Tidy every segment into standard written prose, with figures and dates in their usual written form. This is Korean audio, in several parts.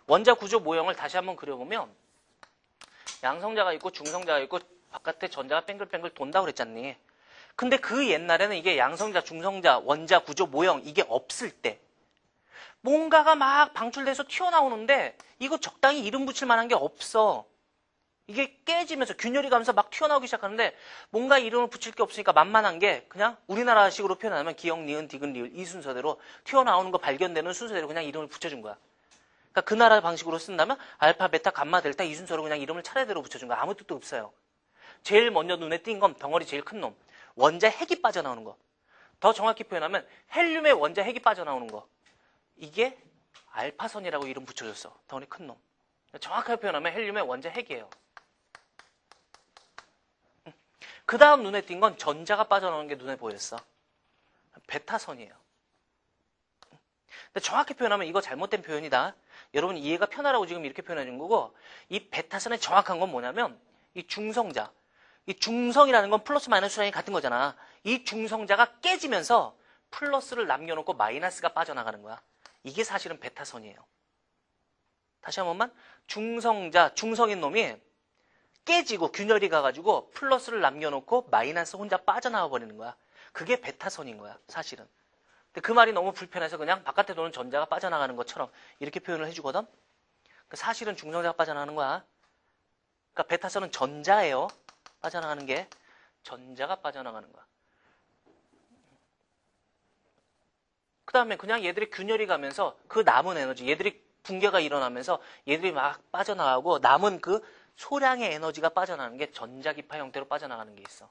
원자 구조 모형을 다시 한번 그려보면 양성자가 있고 중성자가 있고 바깥에 전자가 뺑글뺑글 돈다고 그랬잖니. 근데 그 옛날에는 이게 양성자, 중성자, 원자 구조 모형 이게 없을 때 뭔가가 막 방출돼서 튀어나오는데 이거 적당히 이름 붙일 만한 게 없어. 이게 깨지면서 균열이 가면서 막 튀어나오기 시작하는데 뭔가 이름을 붙일 게 없으니까 만만한 게 그냥 우리나라식으로 표현하면 기역, 니은, 디귿, 리을 이 순서대로 튀어나오는 거 발견되는 순서대로 그냥 이름을 붙여준 거야. 그러니까 그 나라 방식으로 쓴다면 알파, 베타, 감마, 델타 이 순서로 그냥 이름을 차례대로 붙여준 거야. 아무 뜻도 없어요. 제일 먼저 눈에 띈 건 덩어리 제일 큰 놈. 원자 핵이 빠져나오는 거. 더 정확히 표현하면 헬륨의 원자 핵이 빠져나오는 거. 이게 알파선이라고 이름 붙여줬어. 덩어리 큰 놈. 정확하게 표현하면 헬륨의 원자 핵이에요. 그 다음 눈에 띈 건 전자가 빠져나오는 게 눈에 보였어. 베타선이에요. 근데 정확히 표현하면 이거 잘못된 표현이다. 여러분 이해가 편하라고 지금 이렇게 표현해 준 거고, 이 베타선의 정확한 건 뭐냐면 이 중성자, 이 중성이라는 건 플러스 마이너스 수량이 같은 거잖아. 이 중성자가 깨지면서 플러스를 남겨놓고 마이너스가 빠져나가는 거야. 이게 사실은 베타선이에요. 다시 한 번만. 중성자, 중성인 놈이 깨지고 균열이 가가지고 플러스를 남겨놓고 마이너스 혼자 빠져나와 버리는 거야. 그게 베타선인 거야, 사실은. 근데 그 말이 너무 불편해서 그냥 바깥에 도는 전자가 빠져나가는 것처럼 이렇게 표현을 해주거든. 사실은 중성자가 빠져나가는 거야. 그러니까 베타선은 전자예요. 빠져나가는 게 전자가 빠져나가는 거야. 그 다음에 그냥 얘들이 균열이 가면서 그 남은 에너지, 얘들이 붕괴가 일어나면서 얘들이 막 빠져나가고 남은 그 소량의 에너지가 빠져나가는 게 전자기파 형태로 빠져나가는 게 있어.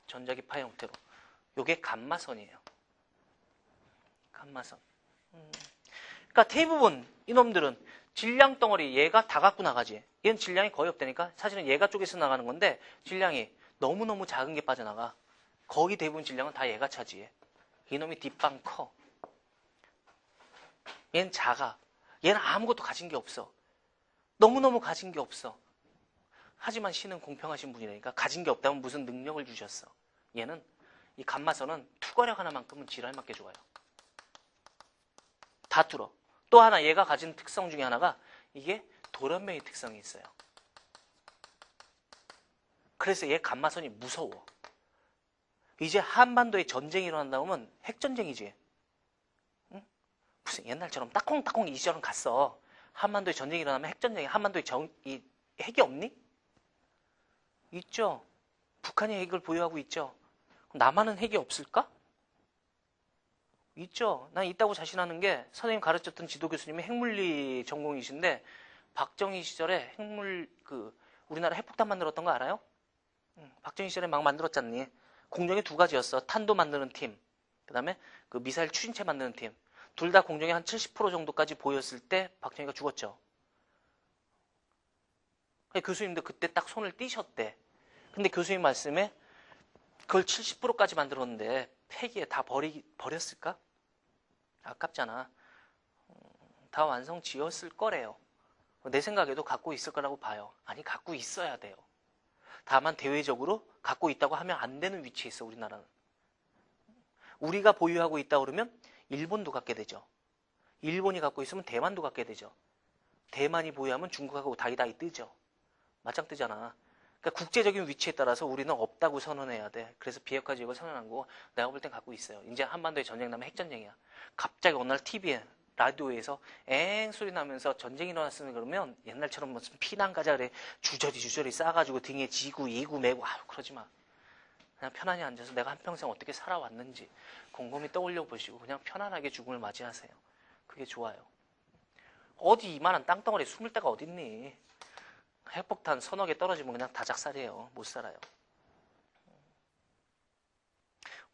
전자기파 형태로. 요게 감마선이에요. 감마선. 그러니까 대부분 이놈들은 질량 덩어리 얘가 다 갖고 나가지. 얘는 질량이 거의 없다니까. 사실은 얘가 쪽에서 나가는 건데 질량이 너무너무 작은 게 빠져나가. 거의 대부분 질량은 다 얘가 차지해. 이놈이 뒷방 커. 얘는 작아. 얘는 아무것도 가진 게 없어. 너무너무 가진 게 없어. 하지만 신은 공평하신 분이니까 가진 게 없다면 무슨 능력을 주셨어. 얘는 이 감마선은 투과력 하나만큼은 지랄 맞게 좋아요. 다 뚫어. 또 하나 얘가 가진 특성 중에 하나가 이게 돌연변이 특성이 있어요. 그래서 얘 감마선이 무서워. 이제 한반도에 전쟁이 일어난다면 핵전쟁이지. 응? 무슨 옛날처럼 따콩따콩 이 시절은 갔어. 한반도에 전쟁이 일어나면 핵전쟁이. 한반도에 이 핵이 없니? 있죠. 북한이 핵을 보유하고 있죠. 남한은 핵이 없을까? 있죠. 난 있다고 자신하는 게 선생님 가르쳤던 지도 교수님이 핵물리 전공이신데 박정희 시절에 우리나라 핵폭탄 만들었던 거 알아요? 박정희 시절에 막 만들었잖니. 공정이 두 가지였어. 탄도 만드는 팀, 그 다음에 그 미사일 추진체 만드는 팀. 둘 다 공정이 한 70% 정도까지 보였을 때 박정희가 죽었죠. 교수님도 그때 딱 손을 띄셨대. 근데 교수님 말씀에 그걸 70%까지 만들었는데 폐기에 다 버렸을까? 아깝잖아. 다 완성 지었을 거래요. 내 생각에도 갖고 있을 거라고 봐요. 아니, 갖고 있어야 돼요. 다만 대외적으로 갖고 있다고 하면 안 되는 위치에 있어, 우리나라는. 우리가 보유하고 있다 그러면 일본도 갖게 되죠. 일본이 갖고 있으면 대만도 갖게 되죠. 대만이 보유하면 중국하고 다이다이 뜨죠. 맞짱 뜨잖아. 그러니까 국제적인 위치에 따라서 우리는 없다고 선언해야 돼. 그래서 비핵화 지역을 선언한 거고, 내가 볼 땐 갖고 있어요. 이제 한반도에 전쟁 나면 핵전쟁이야. 갑자기 어느 날 TV에, 라디오에서 엥 소리 나면서 전쟁이 일어났으면 그러면 옛날처럼 무슨 피난 가자 그래. 주저리 싸가지고 등에 지구, 이구, 메고. 아유, 그러지 마. 그냥 편안히 앉아서 내가 한평생 어떻게 살아왔는지 곰곰이 떠올려 보시고 그냥 편안하게 죽음을 맞이하세요. 그게 좋아요. 어디 이만한 땅덩어리에 숨을 데가 어딨니? 핵폭탄 서너 개 떨어지면 그냥 다 작살이에요. 못 살아요.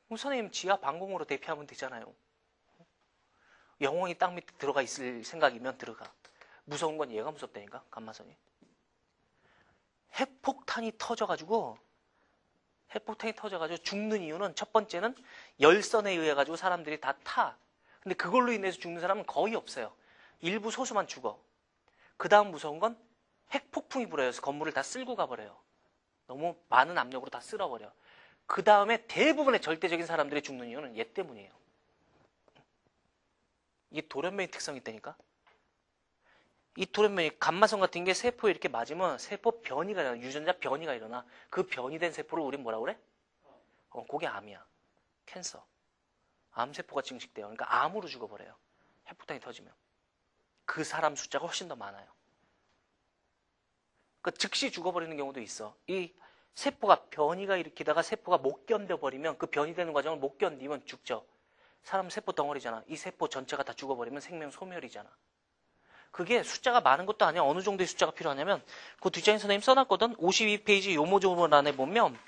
선생님 지하 방공으로 대피하면 되잖아요. 영원히 땅 밑에 들어가 있을 생각이면 들어가. 무서운 건 얘가 무섭다니까, 감마선이. 핵폭탄이 터져가지고 죽는 이유는 첫 번째는 열선에 의해 가지고 사람들이 다 타. 근데 그걸로 인해서 죽는 사람은 거의 없어요. 일부 소수만 죽어. 그 다음 무서운 건 핵폭풍이 불어서 건물을 다 쓸고 가버려요. 너무 많은 압력으로 다 쓸어버려. 그 다음에 대부분의 절대적인 사람들이 죽는 이유는 얘 때문이에요. 이게 돌연변이 특성이 있다니까. 이 돌연변이 감마선 같은 게 세포에 이렇게 맞으면 세포 변이가 일어나. 유전자 변이가 일어나. 그 변이된 세포를 우린 뭐라 그래? 그게 암이야. 캔서. 암세포가 증식돼요. 그러니까 암으로 죽어버려요. 핵폭탄이 터지면. 그 사람 숫자가 훨씬 더 많아요. 그러니까 즉시 죽어버리는 경우도 있어. 이 세포가 변이가 일으키다가 세포가 못 견뎌버리면 그 변이되는 과정을 못 견디면 죽죠. 사람 세포 덩어리잖아. 이 세포 전체가 다 죽어버리면 생명 소멸이잖아. 그게 숫자가 많은 것도 아니야. 어느 정도의 숫자가 필요하냐면 그 뒷장에 선생님 써놨거든. 52페이지 요모조모란에 보면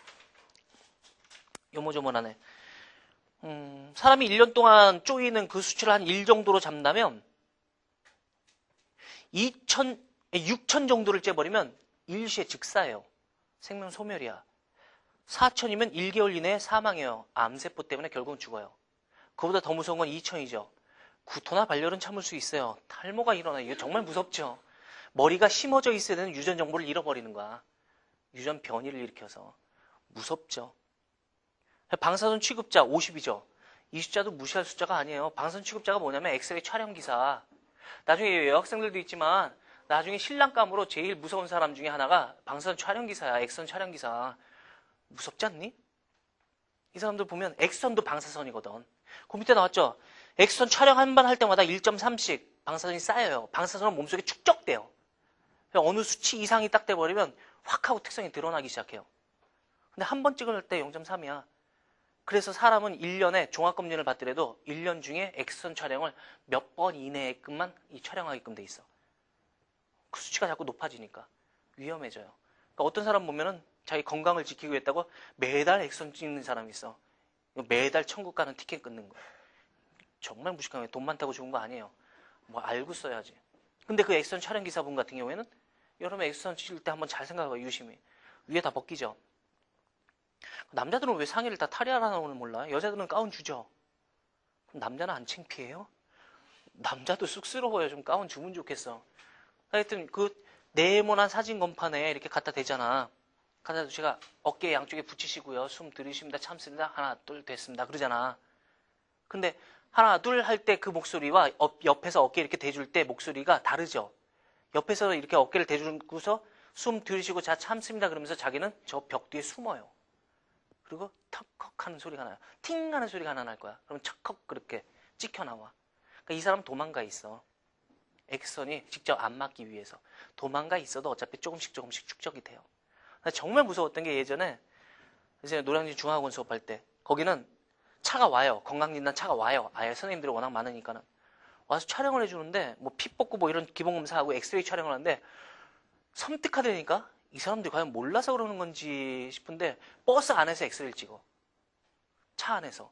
요모조모란에 사람이 1년 동안 쪼이는 그 수치를 한 1 정도로 잡는다면 6천 정도를 째버리면 일시에 즉사예요. 생명 소멸이야. 4천이면 1개월 이내에 사망해요. 암세포 때문에 결국은 죽어요. 그보다 더 무서운 건 2천이죠. 구토나 발열은 참을 수 있어요. 탈모가 일어나. 이게 정말 무섭죠. 머리가 심어져 있어야 되는 유전 정보를 잃어버리는 거야. 유전 변이를 일으켜서. 무섭죠. 방사선 취급자 50이죠. 이 숫자도 무시할 숫자가 아니에요. 방사선 취급자가 뭐냐면 엑스레이 촬영 기사. 나중에 여학생들도 있지만 나중에 신랑감으로 제일 무서운 사람 중에 하나가 방사선 촬영 기사야. 엑선 촬영 기사. 무섭지 않니? 이 사람들 보면 엑선도 방사선이거든. 그 밑에 나왔죠. 엑선 촬영 한 번 할 때마다 1.3씩 방사선이 쌓여요. 방사선은 몸속에 축적돼요. 어느 수치 이상이 딱 돼버리면 확 하고 특성이 드러나기 시작해요. 근데 한 번 찍을 때 0.3이야. 그래서 사람은 1년에 종합검진을 받더라도 1년 중에 엑선 촬영을 몇 번 이내에만 촬영하게끔 돼 있어. 그 수치가 자꾸 높아지니까 위험해져요. 그러니까 어떤 사람 보면은 자기 건강을 지키고 했다고 매달 엑선 찍는 사람이 있어. 매달 천국 가는 티켓 끊는 거야. 정말 무식한 거예요. 돈 많다고 좋은 거 아니에요. 뭐 알고 써야지. 근데 그 엑선 촬영 기사분 같은 경우에는 여러분 엑선 찍을 때 한번 잘 생각해봐. 유심히. 위에 다 벗기죠. 남자들은 왜 상의를 다 탈의하라는 몰라? 여자들은 가운 주죠. 그럼 남자는 안 창피해요? 남자도 쑥스러워요. 좀 가운 주면 좋겠어. 하여튼 그 네모난 사진 건판에 이렇게 갖다 대잖아. 갖다 대고 제가 어깨 양쪽에 붙이시고요. 숨 들이쉽니다. 참습니다. 하나 둘 됐습니다. 그러잖아. 근데 하나 둘 할 때 그 목소리와 옆에서 어깨 이렇게 대줄 때 목소리가 다르죠. 옆에서 이렇게 어깨를 대주고서 숨 들이쉬고 자 참습니다. 그러면서 자기는 저 벽 뒤에 숨어요. 그리고 턱컥 하는 소리가 나요. 팅 하는 소리가 하나 날 거야. 그럼 척컥 그렇게 찍혀 나와. 그러니까 이 사람 도망가 있어. 엑선이 직접 안 맞기 위해서. 도망가 있어도 어차피 조금씩 축적이 돼요. 정말 무서웠던 게 예전에 노량진 중앙학원 수업할 때 거기는 차가 와요. 건강진단 차가 와요. 아예 선생님들이 워낙 많으니까는. 와서 촬영을 해주는데 뭐 피 뽑고 뭐 이런 기본검사하고 엑스레이 촬영을 하는데 섬뜩하다니까 이 사람들이 과연 몰라서 그러는 건지 싶은데 버스 안에서 엑스레이를 찍어. 차 안에서.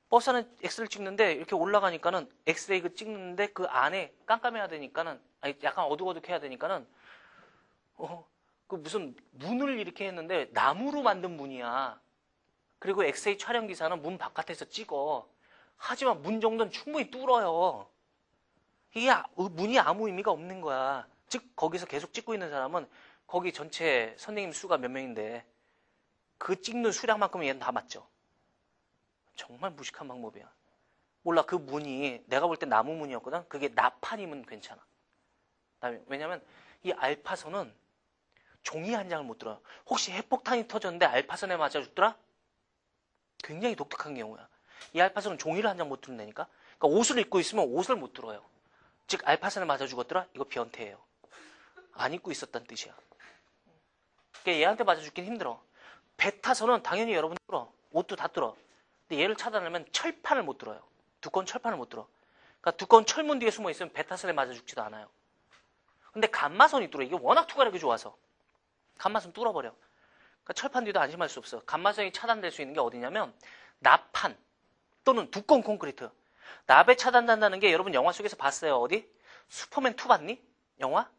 버스 안에 엑스레이를 찍는데 이렇게 올라가니까는 엑스레이 그 찍는데 그 안에 깜깜해야 되니까는 아니 약간 어둑어둑해야 되니까는 그 무슨 문을 이렇게 했는데 나무로 만든 문이야. 그리고 엑스레이 촬영 기사는 문 바깥에서 찍어. 하지만 문 정도는 충분히 뚫어요. 이게 문이 아무 의미가 없는 거야. 즉 거기서 계속 찍고 있는 사람은 거기 전체 선생님 수가 몇 명인데 그 찍는 수량만큼은 얘는 다 맞죠. 정말 무식한 방법이야. 몰라 그 문이 내가 볼 때 나무 문이었거든. 그게 나판이면 괜찮아. 왜냐면 이 알파선은 종이 한 장을 못 들어요. 혹시 핵폭탄이 터졌는데 알파선에 맞아 죽더라? 굉장히 독특한 경우야. 이 알파선은 종이를 한 장 못 들는다니까. 그러니까 옷을 입고 있으면 옷을 못 들어요. 즉 알파선에 맞아 죽었더라? 이거 변태예요. 안 입고 있었다는 뜻이야. 그러니까 얘한테 맞아 죽긴 힘들어. 베타선은 당연히 여러분 뚫어. 옷도 다 뚫어. 근데 얘를 차단하려면 철판을 못 들어요. 두꺼운 철판을 못 들어. 그러니까 두꺼운 철문 뒤에 숨어 있으면 베타선에 맞아 죽지도 않아요. 근데 감마선이 뚫어. 이게 워낙 투과력이 좋아서. 감마선 뚫어버려. 그러니까 철판 뒤도 안심할 수 없어. 감마선이 차단될 수 있는 게 어디냐면 납판 또는 두꺼운 콘크리트. 납에 차단된다는 게 여러분 영화 속에서 봤어요. 어디? 슈퍼맨 2 봤니? 영화?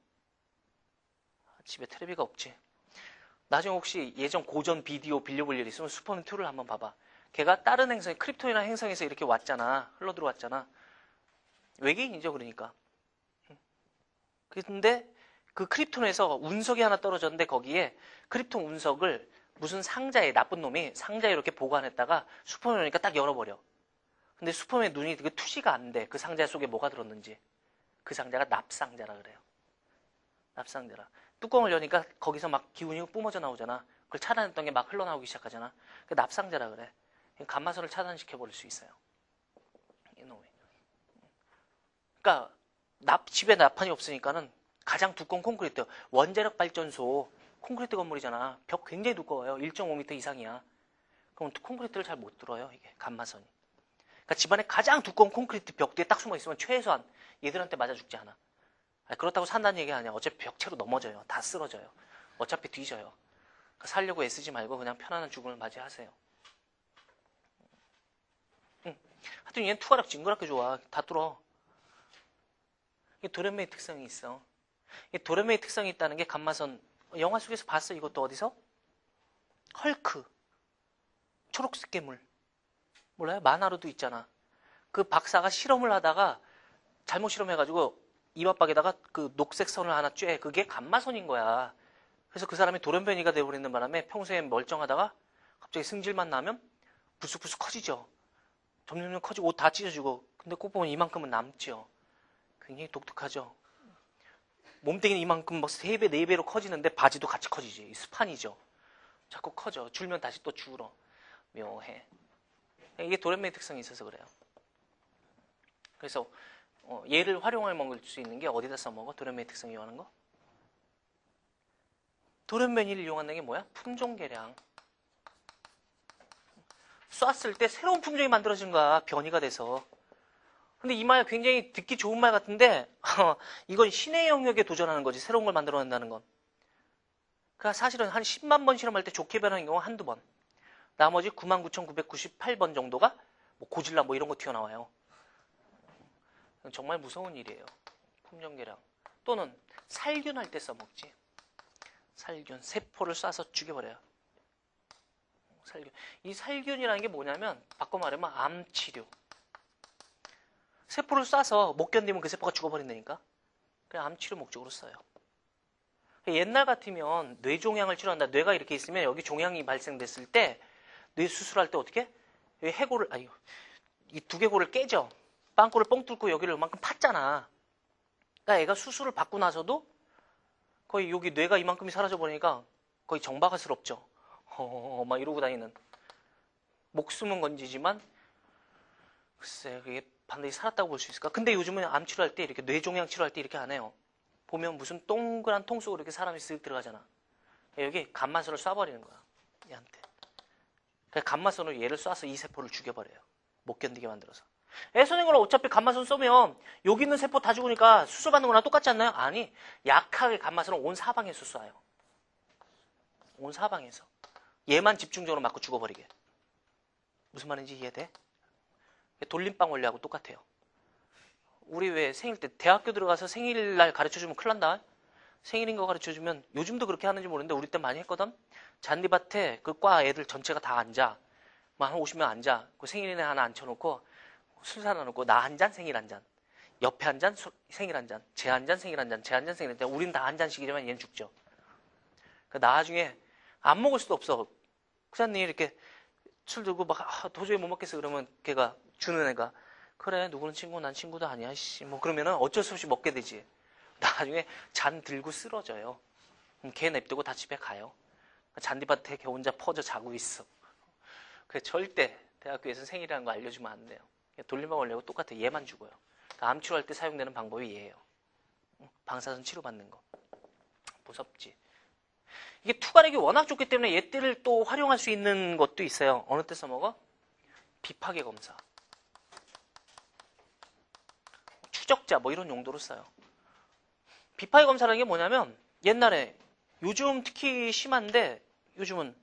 집에 텔레비가 없지. 나중에 혹시 예전 고전 비디오 빌려볼 일 있으면 슈퍼맨 2를 한번 봐봐. 걔가 다른 행성에 크립톤이나 행성에서 이렇게 왔잖아. 흘러 들어왔잖아. 외계인이죠, 그러니까. 근데 그 크립톤에서 운석이 하나 떨어졌는데 거기에 크립톤 운석을 무슨 상자에 나쁜 놈이 상자에 이렇게 보관했다가 슈퍼맨 오니까 딱 열어버려. 근데 슈퍼맨 눈이 되게 투시가 안 돼. 그 상자 속에 뭐가 들었는지. 그 상자가 납상자라 그래요. 납상자라. 뚜껑을 여니까 거기서 막 기운이 뿜어져 나오잖아. 그걸 차단했던 게 막 흘러나오기 시작하잖아. 그 납상자라 그래. 감마선을 차단시켜버릴 수 있어요. 이놈이. 그러니까 집에 나판이 없으니까는 가장 두꺼운 콘크리트, 원자력 발전소, 콘크리트 건물이잖아. 벽 굉장히 두꺼워요. 1.5m 이상이야. 그럼 콘크리트를 잘 못 들어요, 이게 감마선이. 그러니까 집안에 가장 두꺼운 콘크리트 벽 뒤에 딱 숨어 있으면 최소한 얘들한테 맞아 죽지 않아. 그렇다고 산다는 얘기가 아니야. 어차피 벽체로 넘어져요. 다 쓰러져요. 어차피 뒤져요. 그러니까 살려고 애쓰지 말고 그냥 편안한 죽음을 맞이하세요. 하여튼 얘는 투과력 징그럽게 좋아. 다 뚫어. 이게 도련매의 특성이 있어. 이 도련매의 특성이 있다는 게 감마선. 영화 속에서 봤어. 이것도 어디서? 헐크. 초록색 괴물. 몰라요? 만화로도 있잖아. 그 박사가 실험을 하다가 잘못 실험해가지고 이마박에다가 그 녹색 선을 하나 쬐. 그게 감마선인 거야. 그래서 그 사람이 돌연변이가 되어버리는 바람에 평소에 멀쩡하다가 갑자기 승질만 나면 불쑥불쑥 커지죠. 점점 커지고 옷 다 찢어지고. 근데 꼭 보면 이만큼은 남죠. 굉장히 독특하죠. 몸뚱이는 이만큼 뭐 3배, 4배로 커지는데 바지도 같이 커지지. 스판이죠. 자꾸 커져. 줄면 다시 또 줄어. 묘해. 이게 도련매의 특성이 있어서 그래요. 그래서 얘를 활용할 먹을 수 있는 게 어디다 써먹어? 도련매의 특성이 이용하는 거? 도련변이를 이용한다는 게 뭐야? 품종 개량. 쐈을 때 새로운 품종이 만들어진 거야. 변이가 돼서. 근데 이 말 굉장히 듣기 좋은 말 같은데 이건 신의 영역에 도전하는 거지. 새로운 걸 만들어낸다는 건. 그러니까 사실은 한 10만 번 실험할 때 좋게 변하는 경우 한두 번. 나머지 99,998번 정도가 뭐 고질라 뭐 이런 거 튀어나와요. 정말 무서운 일이에요. 품종 개량. 또는 살균할 때 써먹지. 살균. 세포를 쏴서 죽여버려요. 살균. 이 살균이라는 게 뭐냐면 바꿔 말하면 암치료. 세포를 쏴서 못 견디면 그 세포가 죽어버린다니까. 그냥 암치료 목적으로 써요. 옛날 같으면 뇌종양을 치료한다. 뇌가 이렇게 있으면 여기 종양이 발생됐을 때 뇌 수술할 때 어떻게? 여기 해골을 이 두개골을 깨져. 빵꾸를 뻥 뚫고 여기를 이만큼 팠잖아. 그러니까 애가 수술을 받고 나서도 거의 여기 뇌가 이만큼이 사라져 버리니까 거의 정박아스럽죠. 막 이러고 다니는. 목숨은 건지지만 글쎄 그게 반드시 살았다고 볼 수 있을까? 근데 요즘은 암 치료할 때 이렇게 뇌종양 치료할 때 이렇게 안 해요. 보면 무슨 동그란 통 속으로 이렇게 사람이 쓱 들어가잖아. 여기 감마선을 쏴버리는 거야. 얘한테. 그러니까 감마선으로 얘를 쏴서 이 세포를 죽여버려요. 못 견디게 만들어서. 애써낸 걸 어차피 감마선 쏘면 여기 있는 세포 다 죽으니까 수술받는 거랑 똑같지 않나요? 아니, 약하게 감마선을 온 사방에서 쏴요. 온 사방에서. 얘만 집중적으로 맞고 죽어버리게. 무슨 말인지 이해돼? 돌림방 원리하고 똑같아요. 우리 왜 생일 때 대학교 들어가서 생일날 가르쳐주면 큰일 난다. 생일인 거 가르쳐주면 요즘도 그렇게 하는지 모르는데 우리 때 많이 했거든. 잔디밭에 그 과 애들 전체가 다 앉아. 한 50명 앉아. 그 생일이네 하나 앉혀놓고 술 사다 놓고 나 한 잔, 생일 한 잔. 옆에 한 잔, 생일 한 잔. 쟤 한 잔, 생일 한 잔. 쟤 한 잔, 생일 한 잔. 우린 다 한 잔씩이지만 얘는 죽죠. 그 나중에 안 먹을 수도 없어. 그자님 이렇게 술 들고 막 도저히 못 먹겠어 그러면 걔가 주는 애가 그래 누구는 친구 난 친구도 아니야 씨 뭐 그러면은 어쩔 수 없이 먹게 되지. 나중에 잔 들고 쓰러져요. 그럼 걔 냅두고 다 집에 가요. 잔디밭에 걔 혼자 퍼져 자고 있어. 그래 절대 대학교에서 생일이라는 거 알려주면 안 돼요. 돌림방 원리하고 똑같아. 얘만 죽어요. 그러니까 암 치료할 때 사용되는 방법이 얘예요. 방사선 치료받는 거. 무섭지. 이게 투과력이 워낙 좋기 때문에 얘들을 또 활용할 수 있는 것도 있어요. 어느 때 써먹어? 비파괴 검사. 추적자 뭐 이런 용도로 써요. 비파괴 검사라는 게 뭐냐면 옛날에 요즘 특히 심한데 요즘은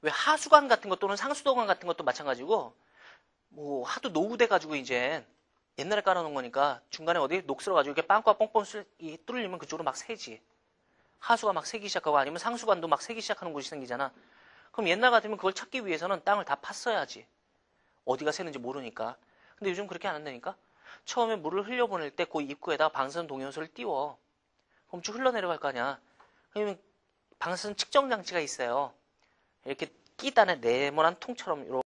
왜 하수관 같은 것 또는 상수도관 같은 것도 마찬가지고 뭐 하도 노후돼가지고 이제 옛날에 깔아놓은 거니까 중간에 어디 녹슬어가지고 이렇게 빵꾸가 뻥뻥 뚫리면 그쪽으로 막 새지. 하수가 막 새기 시작하고 아니면 상수관도 막 새기 시작하는 곳이 생기잖아. 그럼 옛날 같으면 그걸 찾기 위해서는 땅을 다 팠어야지. 어디가 새는지 모르니까. 근데 요즘 그렇게 안 한다니까? 처음에 물을 흘려보낼 때 그 입구에다가 방사선 동요소를 띄워. 그럼 쭉 흘러내려갈 거 아니야. 그러면 방사선 측정 장치가 있어요. 이렇게 끼단에 네모난 통처럼 이렇게